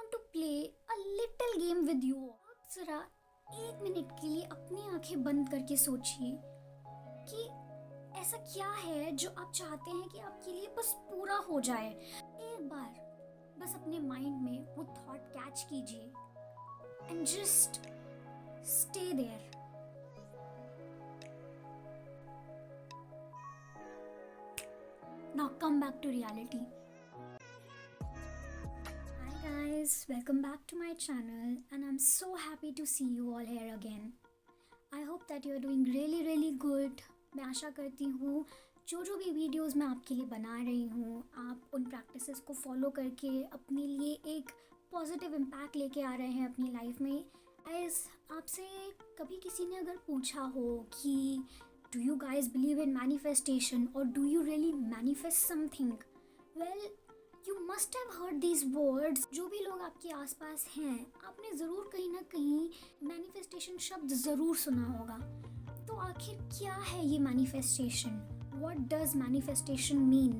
want to play a little game with you. आप जरा 1 minute के लिए अपनी आंखें बंद करके सोचिए कि ऐसा क्या है जो आप चाहते हैं कि आपके लिए बस पूरा हो जाए. एक बार बस अपने माइंड में वो थॉट कैच कीजिए and just stay there. Now come back to reality. Hi guys, welcome back to my channel and I'm so happy to see you all here again. I hope that you are doing really good. मैं आशा करती हूँ जो भी videos मैं आपके लिए बना रही हूँ आप उन प्रैक्टिसेस को फॉलो करके अपने लिए एक पॉजिटिव इम्पैक्ट लेके आ रहे हैं अपनी लाइफ में. गाइस, आपसे कभी किसी ने अगर पूछा हो कि do you guys believe in manifestation or do you really manifest something? Well, you must have heard these words. जो भी लोग आपके आसपास हैं आपने ज़रूर कहीं ना कहीं manifestation शब्द ज़रूर सुना होगा. तो आखिर क्या है ये manifestation? What does manifestation mean?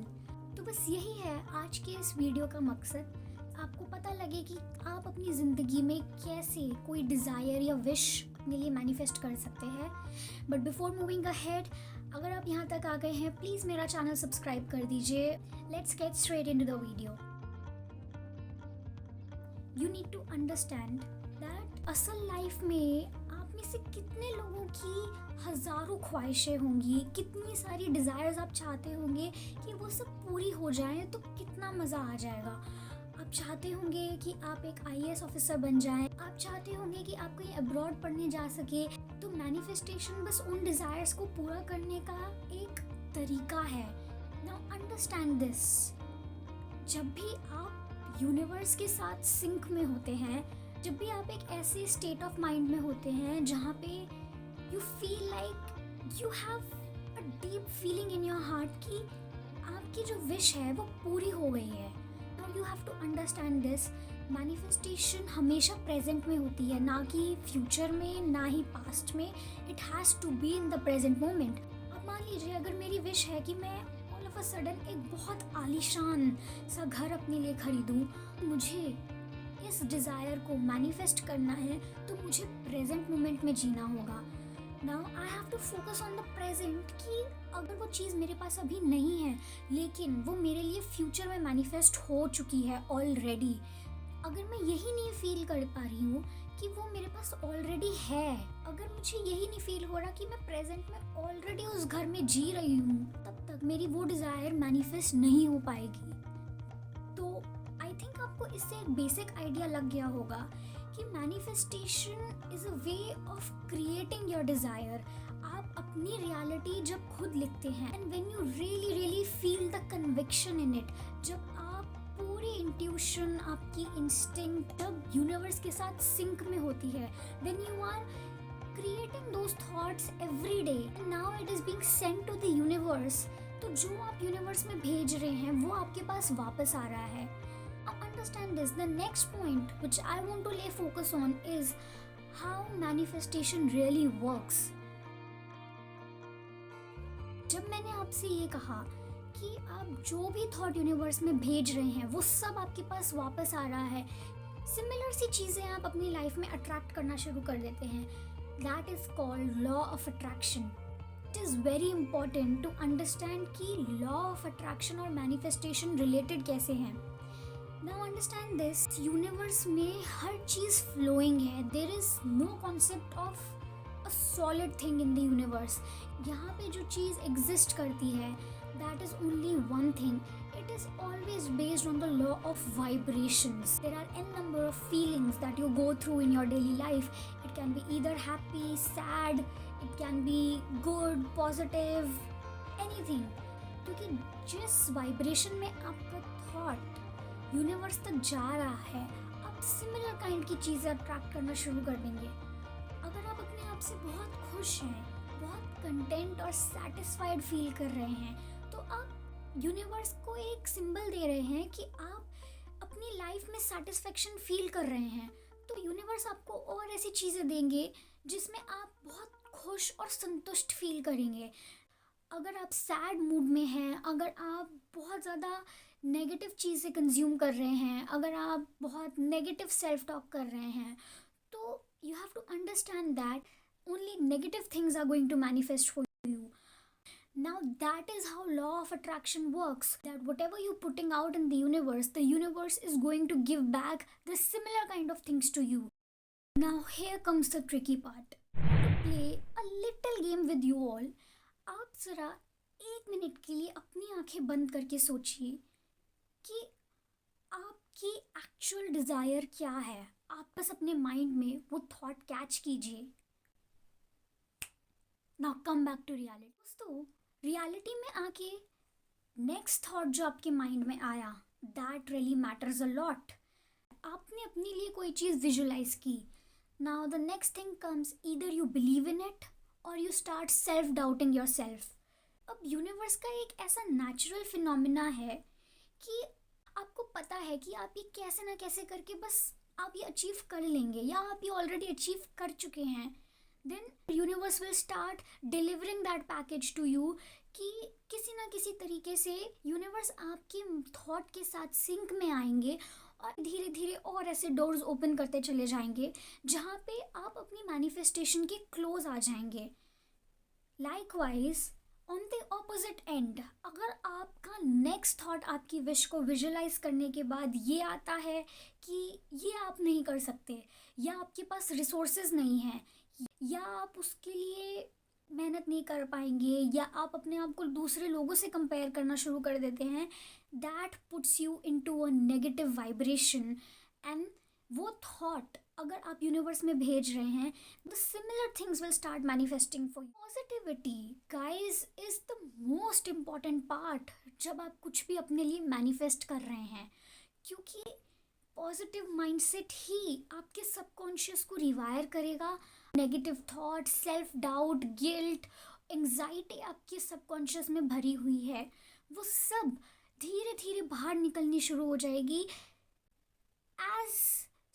तो बस यही है आज के इस वीडियो का मकसद. आपको पता लगे कि आप अपनी ज़िंदगी में कैसे कोई डिज़ायर या विश अपने लिए मैनिफेस्ट कर सकते हैं. बट बिफोर मूविंग अहेड, अगर आप यहाँ तक आ गए हैं प्लीज़ मेरा चैनल सब्सक्राइब कर दीजिए. Let's get straight into the video. You need to understand that असल लाइफ में आप में से कितने लोगों की हज़ारों ख्वाहिशें होंगी, कितनी सारी डिज़ायर्स आप चाहते होंगे कि वो सब पूरी हो जाएं तो कितना मज़ा आ जाएगा. आप चाहते होंगे कि आप एक IAS ऑफिसर बन जाएं, आप चाहते होंगे कि आप कहीं अब्रॉड पढ़ने जा सके. तो मैनिफेस्टेशन बस उन डिज़ायर्स को पूरा करने का एक तरीका है. Now understand this. जब भी आप यूनिवर्स के साथ सिंक में होते हैं, जब भी आप एक ऐसे स्टेट ऑफ माइंड में होते हैं जहाँ पे you feel like you have a deep feeling in your heart कि आपकी जो विश है वो पूरी हो गई है. You have to understand this. Manifestation हमेशा प्रेजेंट में होती है, ना कि फ्यूचर में, ना ही पास्ट में. It has to be in the present moment. अब मान लीजिए अगर मेरी विश है कि मैं ऑल ऑफ अ सडन एक बहुत आलीशान सा घर अपने लिए खरीदूं, मुझे इस डिज़ायर को मैनिफेस्ट करना है तो मुझे प्रेजेंट मोमेंट में जीना होगा. Now I have to focus on the present कि अगर वो चीज़ मेरे पास अभी नहीं है लेकिन वो मेरे लिए फ्यूचर में मैनिफेस्ट हो चुकी है ऑलरेडी, अगर मैं यही नहीं फील कर पा रही हूँ कि वो मेरे पास ऑलरेडी है, अगर मुझे यही नहीं फील हो रहा कि मैं प्रेजेंट में ऑलरेडी उस घर में जी रही हूँ, तब तक मेरी वो डिज़ायर मैनिफेस्ट नहीं हो पाएगी. तो आई थिंक आपको इससे एक बेसिक आइडिया लग गया होगा कि manifestation is a way of creating your desire. आप अपनी रियलिटी जब खुद लिखते हैं and when you really feel the conviction in it, जब आप पूरी इंट्यूशन, आपकी इंस्टिंक्ट जब यूनिवर्स के साथ सिंक में होती है, when you are creating those thoughts every day and now it is being sent to the universe, तो जो आप यूनिवर्स में भेज रहे हैं वो आपके पास वापस आ रहा है. Understand this. The next point which I want to lay focus on is how manifestation really works. जब मैंने आपसे ये कहा कि आप जो भी थॉट यूनिवर्स में भेज रहे हैं वो सब आपके पास वापस आ रहा है, सिमिलर सी चीज़ें आप अपनी लाइफ में अट्रैक्ट करना शुरू कर देते हैं. That is called law of attraction. It is very important to understand कि law of attraction और manifestation related कैसे हैं. Now understand this. यूनिवर्स में हर चीज़ फ्लोइंग है. There is no concept of a solid thing in the universe. यहाँ पे जो चीज़ exist करती है that is only one thing. It is always based on the law of vibrations. There are n number of feelings that you go through in your daily life. It can be either happy, sad, it can be good, positive, anything. क्योंकि जिस vibration में आपका thought universe तक जा रहा है, आप similar kind की चीज़ें अट्रैक्ट करना शुरू कर देंगे. अगर आप अपने आप से बहुत खुश हैं, बहुत कंटेंट और सेटिस्फाइड फील कर रहे हैं, तो आप यूनिवर्स को एक सिंबल दे रहे हैं कि आप अपनी लाइफ में सेटिस्फेक्शन फील कर रहे हैं. तो यूनिवर्स आपको और ऐसी चीज़ें देंगे जिसमें आप बहुत खुश और संतुष्ट फील करेंगे. अगर आप सैड मूड में हैं, अगर आप बहुत ज़्यादा नेगेटिव चीज़ें कंज्यूम कर रहे हैं, अगर आप बहुत नेगेटिव सेल्फ टॉक कर रहे हैं, तो you have to understand that only negative things are going to manifest for you. Now that is how law of attraction works, that whatever you're putting out in the universe is going to give back the similar kind of things to you. Now here comes the tricky part. To play a little game with you all, आप ज़रा 1 minute के लिए अपनी आंखें बंद करके सोचिए कि आपकी एक्चुअल डिज़ायर क्या है. आप बस अपने माइंड में वो थॉट कैच कीजिए. Now come back to reality. दोस्तों, रियलिटी में आके नेक्स्ट थॉट जो आपके माइंड में आया, that really matters a lot. आपने अपने लिए कोई चीज़ विजुलाइज की. Now the next thing comes, either you believe in it और you start self doubting yourself. अब यूनिवर्स का एक ऐसा नेचुरल फिनोमिना है कि आपको पता है कि आप ये कैसे ना कैसे करके बस आप ये अचीव कर लेंगे, या आप ये ऑलरेडी अचीव कर चुके हैं. Then universe will start delivering that package to you, कि किसी ना किसी तरीके से यूनिवर्स आपके थॉट के साथ सिंक में आएंगे और धीरे धीरे और ऐसे डोर्स ओपन करते चले जाएंगे जहाँ पे आप अपनी मैनिफेस्टेशन के क्लोज आ जाएंगे. Likewise on the opposite and, अगर आपका नेक्स्ट थॉट आपकी विश को विजुलाइज करने के बाद ये आता है कि ये आप नहीं कर सकते, या आपके पास रिसोर्सेज नहीं हैं, या आप उसके लिए मेहनत नहीं कर पाएंगे, या आप अपने आप को दूसरे लोगों से कंपेयर करना शुरू कर देते हैं, that puts you into a negative vibration. And वो थॉट अगर आप यूनिवर्स में भेज रहे हैं, the similar things will start manifesting for you. Positivity guys is the most important part जब आप कुछ भी अपने लिए मैनिफेस्ट कर रहे हैं, क्योंकि पॉजिटिव माइंडसेट ही आपके सबकॉन्शियस को रिवायर करेगा. Negative thought, self doubt, guilt, anxiety आपके सबकॉन्शियस में भरी हुई है, वो सब धीरे धीरे बाहर निकलनी शुरू हो जाएगी as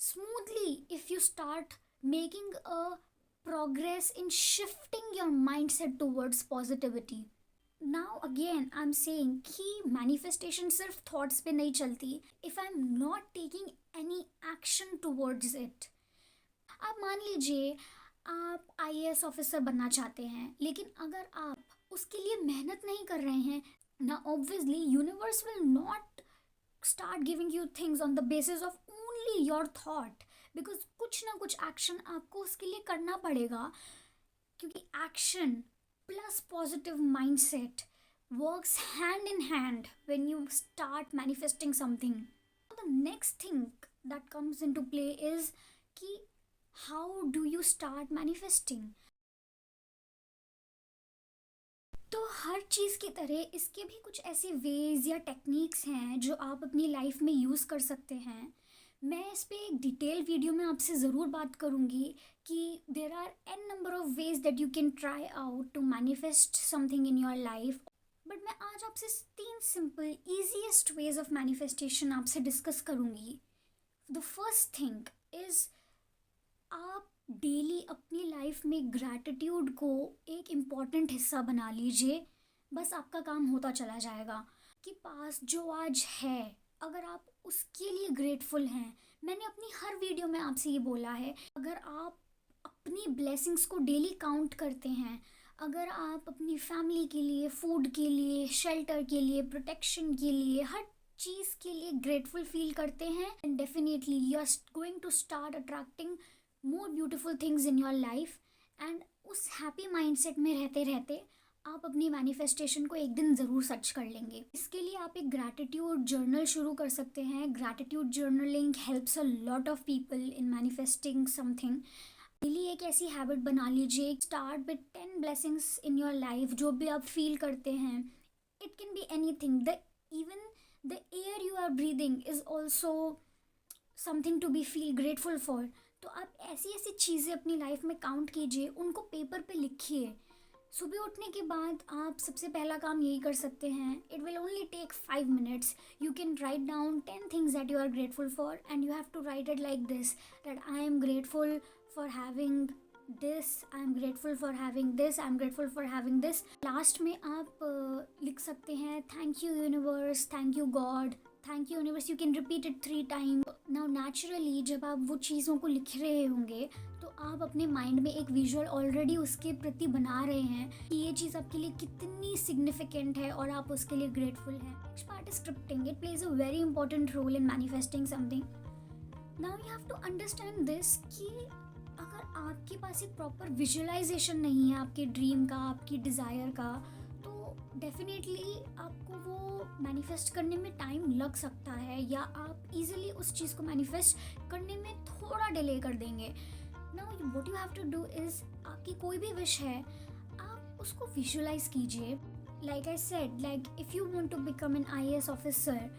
smoothly if you start making a progress in shifting your mindset towards positivity. Now again I'm saying कि manifestation सिर्फ thoughts पे नहीं चलती if I'm not taking any action towards it. आप मान लीजिए आप IAS ऑफिसर बनना चाहते हैं, लेकिन अगर आप उसके लिए मेहनत नहीं कर रहे हैं ना, obviously universe will not start giving you things on the basis of only your thought, because कुछ ना कुछ एक्शन आपको उसके लिए करना पड़ेगा, क्योंकि action plus positive mindset works hand in hand when you start manifesting something. The next thing that comes into play is कि how do you start manifesting. तो हर चीज़ की तरह इसके भी कुछ ऐसे वेज या टेक्निक्स हैं जो आप अपनी लाइफ में यूज़ कर सकते हैं. मैं इस पे एक डिटेल वीडियो में आपसे ज़रूर बात करूँगी कि there are an number of ways that you can try out to manifest something in your life. But मैं आज आपसे 3 simple easiest ways of manifestation आपसे डिस्कस करूँगी. द फर्स्ट थिंग इज़, आप डेली अपनी लाइफ में ग्रैटिट्यूड को एक इम्पॉर्टेंट हिस्सा बना लीजिए. बस आपका काम होता चला जाएगा कि पास जो आज है, अगर आप उसके लिए ग्रेटफुल हैं. मैंने अपनी हर वीडियो में आपसे ये बोला है, अगर आप अपनी ब्लेसिंग्स को डेली काउंट करते हैं, अगर आप अपनी फैमिली के लिए, फूड के लिए, शेल्टर के लिए, प्रोटेक्शन के लिए, हर चीज़ के लिए ग्रेटफुल फील करते हैं, and definitely you are going to start attracting more beautiful things in your life. And उस हैप्पी माइंडसेट में रहते रहते आप अपनी मैनिफेस्टेशन को एक दिन ज़रूर सर्च कर लेंगे. इसके लिए आप एक ग्रैटिट्यूड जर्नल शुरू कर सकते हैं. Gratitude journaling helps a lot of people in manifesting something. Daily एक ऐसी हैबिट बना लीजिए, start with 10 blessings in your life, जो भी आप फील करते हैं. It can be anything, even the air you are breathing is also something to be feel grateful for. तो आप ऐसी ऐसी चीज़ें अपनी लाइफ में काउंट कीजिए, उनको पेपर पे लिखिए. सुबह उठने के बाद आप सबसे पहला काम यही कर सकते हैं. It will only take 5 minutes. You can write down 10 things that you are grateful for, and you have to write it like this, that I am grateful for having this, I am grateful for having this, I am grateful for having this. Last में आप लिख सकते हैं thank you universe, thank you God, thank you universe. You can repeat it 3 time. Now naturally जब आप वो चीज़ों को लिख रहे होंगे तो आप अपने माइंड में एक विजुअल ऑलरेडी उसके प्रति बना रहे हैं कि ये चीज़ आपके लिए कितनी सिग्निफिकेंट है और आप उसके लिए ग्रेटफुल हैं। Next part is scripting. It plays a very important role in manifesting something. Now you have to understand this कि अगर आपके पास एक प्रॉपर विजुअलाइजेशन नहीं है आपके ड्रीम का, आपकी डिज़ायर का, तो डेफिनेटली आपको वो मैनिफेस्ट करने में टाइम लग सकता है या आप इजीली उस चीज़ को मैनिफेस्ट करने में थोड़ा डिले कर देंगे। Now what you have to do is, आपकी कोई भी विश है आप उसको विजुअलाइज कीजिए। Like I said, like if you want to become an IAS officer,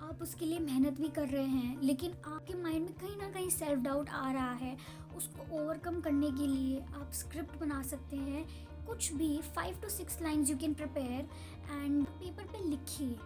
आप उसके लिए मेहनत भी कर रहे हैं लेकिन आपके माइंड में कहीं ना कहीं सेल्फ डाउट आ रहा है। उसको ओवरकम करने के लिए आप स्क्रिप्ट बना सकते हैं। कुछ भी 5 to 6 lines you can prepare and paper पे लिखिए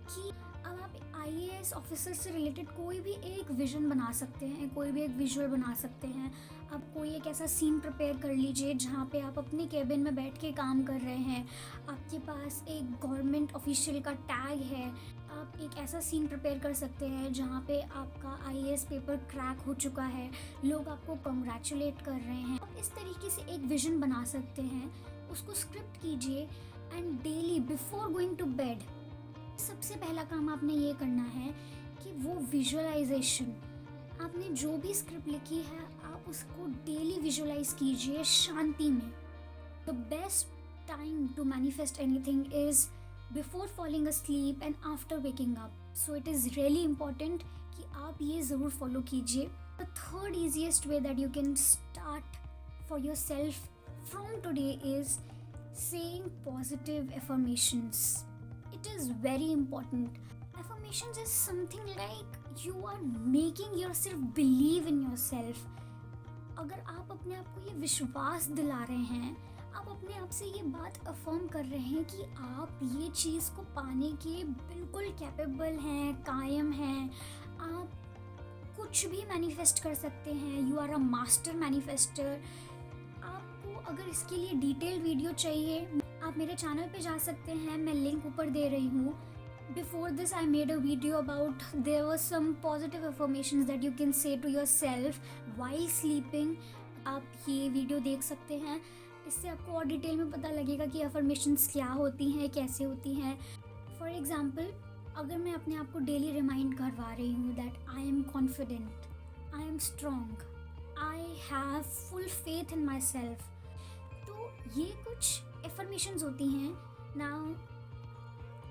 कि अब आप IAS ऑफिसर से रिलेटेड कोई भी एक विजन बना सकते हैं, कोई भी एक विजुअल बना सकते हैं। आप कोई एक ऐसा सीन प्रिपेयर कर लीजिए जहाँ पे आप अपने केबिन में बैठ के काम कर रहे हैं, आपके पास एक गवर्नमेंट ऑफिशियल का टैग है। आप एक ऐसा सीन प्रिपेयर कर सकते हैं जहाँ पे आपका IAS पेपर क्रैक हो चुका है, लोग आपको कंग्रेचुलेट कर रहे हैं। आप इस तरीके से एक विजन बना सकते हैं, उसको स्क्रिप्ट कीजिए and daily before going to bed सबसे पहला काम आपने ये करना है कि वो विजुअलाइजेशन, आपने जो भी स्क्रिप्ट लिखी है आप उसको डेली विजुअलाइज कीजिए शांति में। The best time to manifest anything is before falling asleep and after waking up. So it is really important कि आप ये ज़रूर फॉलो कीजिए। The third easiest way that you can start for yourself from today is saying positive affirmations. It is very important. Affirmations is something like you are making yourself believe in yourself. अगर आप अपने आप को ये विश्वास दिला रहे हैं, आप अपने आप से ये बात अफर्म कर रहे हैं कि आप ये चीज़ को पाने के बिल्कुल कैपेबल हैं, कायम हैं, आप कुछ भी मैनिफेस्ट कर सकते हैं। You are a master manifester. आपको अगर इसके लिए डिटेल वीडियो चाहिए आप मेरे चैनल पे जा सकते हैं, मैं लिंक ऊपर दे रही हूँ। Before this I made a video about there was some positive affirmations that you can say to yourself while sleeping. आप ये वीडियो देख सकते हैं, इससे आपको और डिटेल में पता लगेगा कि अफर्मेशंस क्या होती हैं, कैसे होती हैं। फॉर एग्जाम्पल, अगर मैं अपने आप को डेली रिमाइंड करवा रही हूँ that I am confident, I am strong, I have full faith in my self, तो ये कुछ एफर्मेशंस होती हैं। नाउ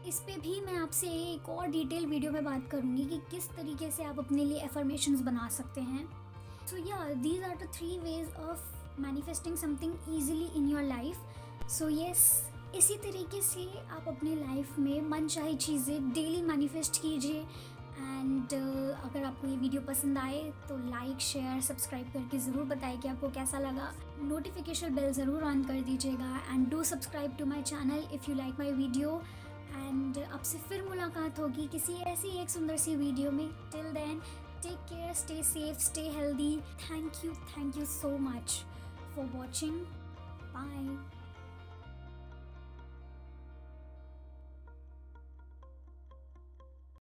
इस पे भी मैं आपसे एक और डिटेल वीडियो में बात करूँगी कि किस तरीके से आप अपने लिए एफर्मेशंस बना सकते हैं। सो या these are the 3 ways of manifesting something easily in your life. So yes, इसी तरीके से आप अपने लाइफ में मनचाही चीज़ें डेली मैनिफेस्ट कीजिए। एंड अगर आपको ये वीडियो पसंद आए तो लाइक, शेयर, सब्सक्राइब करके ज़रूर बताएं कि आपको कैसा लगा। नोटिफिकेशन बेल ज़रूर ऑन कर दीजिएगा and do subscribe to my channel if you like my video. And आपसे फिर मुलाकात होगी किसी ऐसी एक सुंदर सी वीडियो में। Till then, take care, stay safe, stay healthy. Thank you so much for watching. Bye.